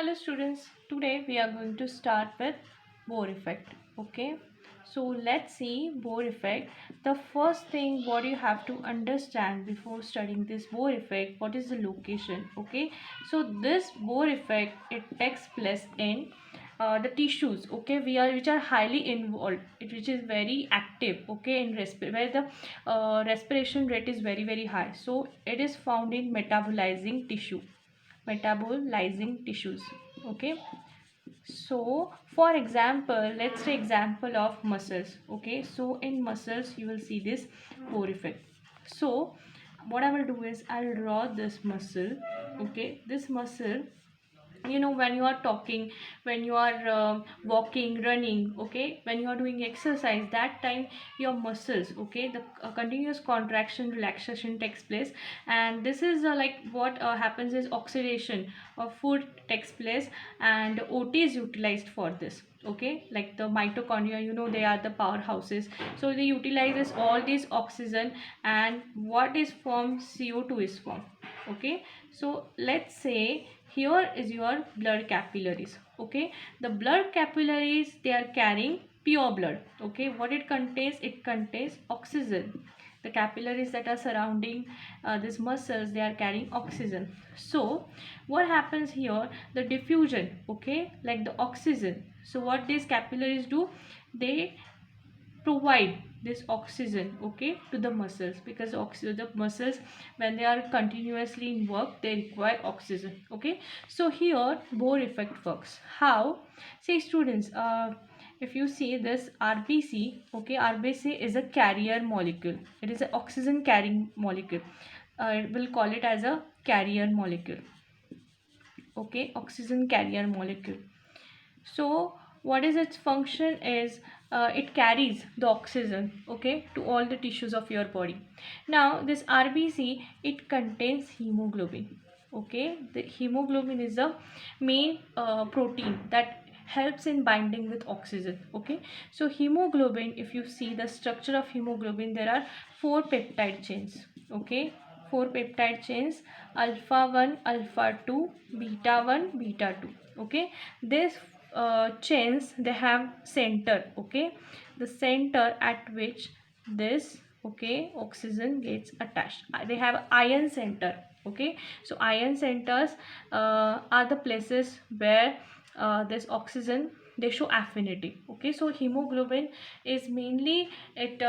Hello students, today we are going to start with Bohr effect. Okay, so let's see Bohr effect. The first thing what you have to understand before studying this Bohr effect, what is the location? Okay, so this Bohr effect, it takes place in the tissues, okay, which are highly involved, which is very active, okay, in where the respiration rate is very high. So it is found in metabolizing tissues. Okay, so for example, let's take example of muscles. Okay, so in muscles you will see this Bohr effect. So what I will do is I'll draw this muscle. Okay, this muscle, when you are talking, when you are walking, running, okay, when you are doing exercise, that time your muscles, okay, the continuous contraction relaxation takes place. And this is like what happens is oxidation of food takes place, and OT is utilized for this. Okay, like the mitochondria, they are the powerhouses, so they utilizes all this oxygen, and what is formed, CO2 is formed. Okay, so let's say here is your blood capillaries. Okay, the blood capillaries, they are carrying pure blood. Okay, what it contains, it contains oxygen. The capillaries that are surrounding these muscles, they are carrying oxygen. So what happens here, the diffusion, okay, like the oxygen. So what these capillaries do, they provide this oxygen, okay, to the muscles, because the muscles, when they are continuously in work, they require oxygen. Okay, so here Bohr effect works. How? Say students, if you see this RBC, okay, RBC is a carrier molecule. It is an oxygen carrying molecule. We'll call it as a carrier molecule. Okay, oxygen carrier molecule. So what is its function is, it carries the oxygen, okay, to all the tissues of your body. Now this RBC, it contains hemoglobin. Okay, the hemoglobin is the main protein that helps in binding with oxygen. Okay, so hemoglobin, if you see the structure of hemoglobin, there are four peptide chains. Okay, four peptide chains: alpha 1, alpha 2, beta 1, beta 2. Okay, this chains, they have center. Okay, the center at which this, okay, oxygen gets attached, they have ion center. Okay, so ion centers are the places where this oxygen, they show affinity. Okay, so hemoglobin is mainly, it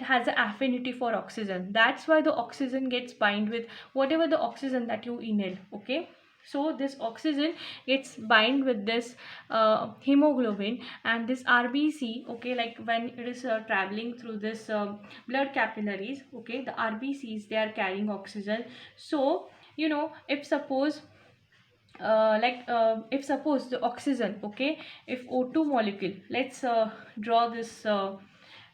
has an affinity for oxygen. That's why the oxygen gets bind with whatever the oxygen that you inhale. Okay, so this oxygen gets bind with this hemoglobin, and this RBC, okay, like when it is traveling through this blood capillaries, okay, the RBCs, they are carrying oxygen. So if suppose if suppose the oxygen, okay, if O2 molecule, let's draw this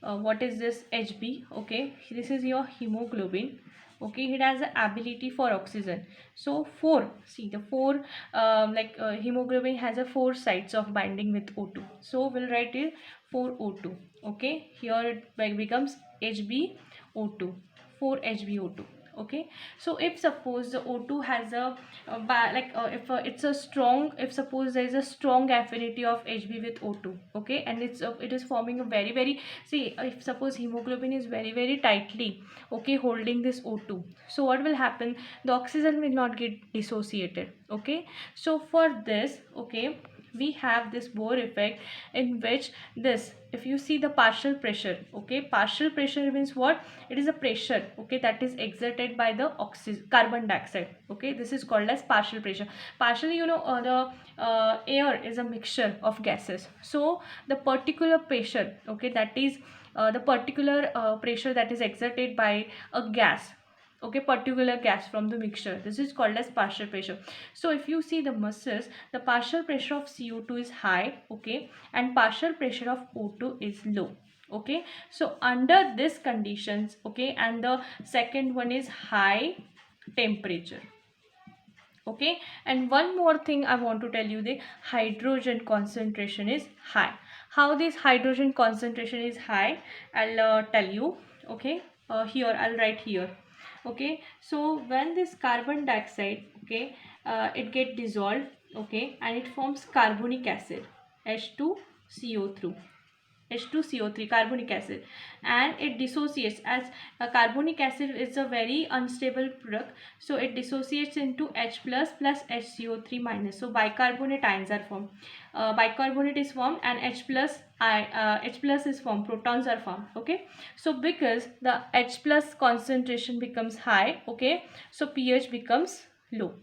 what is this HB. Okay, this is your hemoglobin. Okay, it has the ability for oxygen. So four, see the four, hemoglobin has a four sites of binding with O2. So we'll write it 4O2. Okay, here it becomes HbO2, 4HbO2. Okay, so if suppose the O2 has a if it's a strong, if suppose there is a strong affinity of Hb with O2, okay, and it is forming a very, see, if suppose hemoglobin is very tightly, okay, holding this O2, so what will happen, the oxygen will not get dissociated. Okay, so for this, okay, we have this Bohr effect, in which this, if you see the partial pressure, okay, partial pressure means what, it is a pressure, okay, that is exerted by the carbon dioxide. Okay, this is called as partial pressure. Partially, the air is a mixture of gases, so the particular pressure, okay, that is the particular pressure that is exerted by a gas, okay, particular gas from the mixture, this is called as partial pressure. So if you see the muscles, the partial pressure of CO2 is high, okay, and partial pressure of O2 is low. Okay, so under this conditions, okay, and the second one is high temperature. Okay, and one more thing I want to tell you, the hydrogen concentration is high. How this hydrogen concentration is high, I'll tell you. Okay, here I'll write here. Okay, so when this carbon dioxide, okay, it get dissolved okay, and it forms carbonic acid, H2CO3. H2CO3, carbonic acid, and it dissociates as carbonic acid is a very unstable product, so it dissociates into H plus HCO3 minus. So bicarbonate ions are formed. Bicarbonate is formed, and H plus is formed. Protons are formed. Okay, so because the H plus concentration becomes high, okay, so pH becomes low.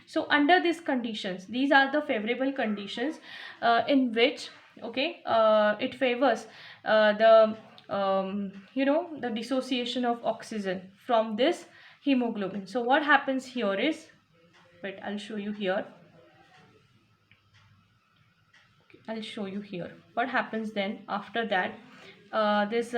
So under these conditions, these are the favorable conditions in which, okay, it favors the the dissociation of oxygen from this hemoglobin. So what happens here is, wait, I'll show you here. I'll show you here what happens then after that. This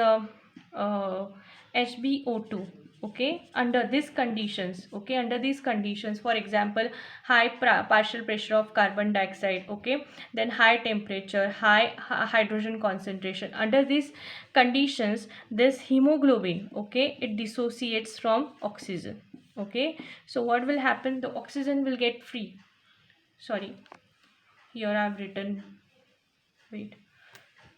HbO2, okay, under these conditions, okay, under these conditions, for example, high partial pressure of carbon dioxide, okay, then high temperature, high hydrogen concentration, under these conditions this hemoglobin, okay, it dissociates from oxygen. Okay, so what will happen, the oxygen will get free. Sorry, here I have written, wait,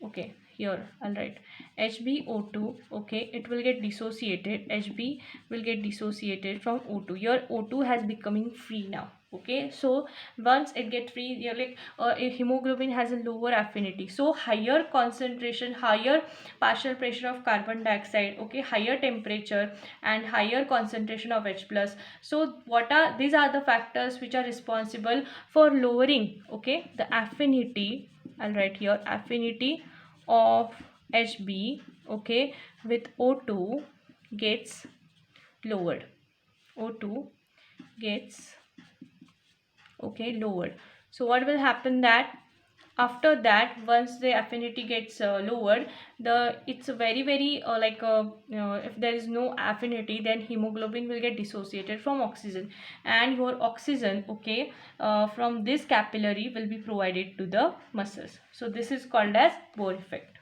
okay, here I'll write HbO2, okay, it will get dissociated, Hb will get dissociated from O2. Your O2 has becoming free now. Okay, so once it get free, you're like a hemoglobin has a lower affinity, so higher concentration, higher partial pressure of carbon dioxide, okay, higher temperature and higher concentration of H plus. So what are these are the factors which are responsible for lowering, okay, the affinity. I'll write here affinity of Hb, okay, with O2 gets lowered. O2 gets, okay, lowered. So what will happen that after that, once the affinity gets lowered, it's very if there is no affinity, then hemoglobin will get dissociated from oxygen, and your oxygen, okay, from this capillary will be provided to the muscles. So this is called as Bohr effect.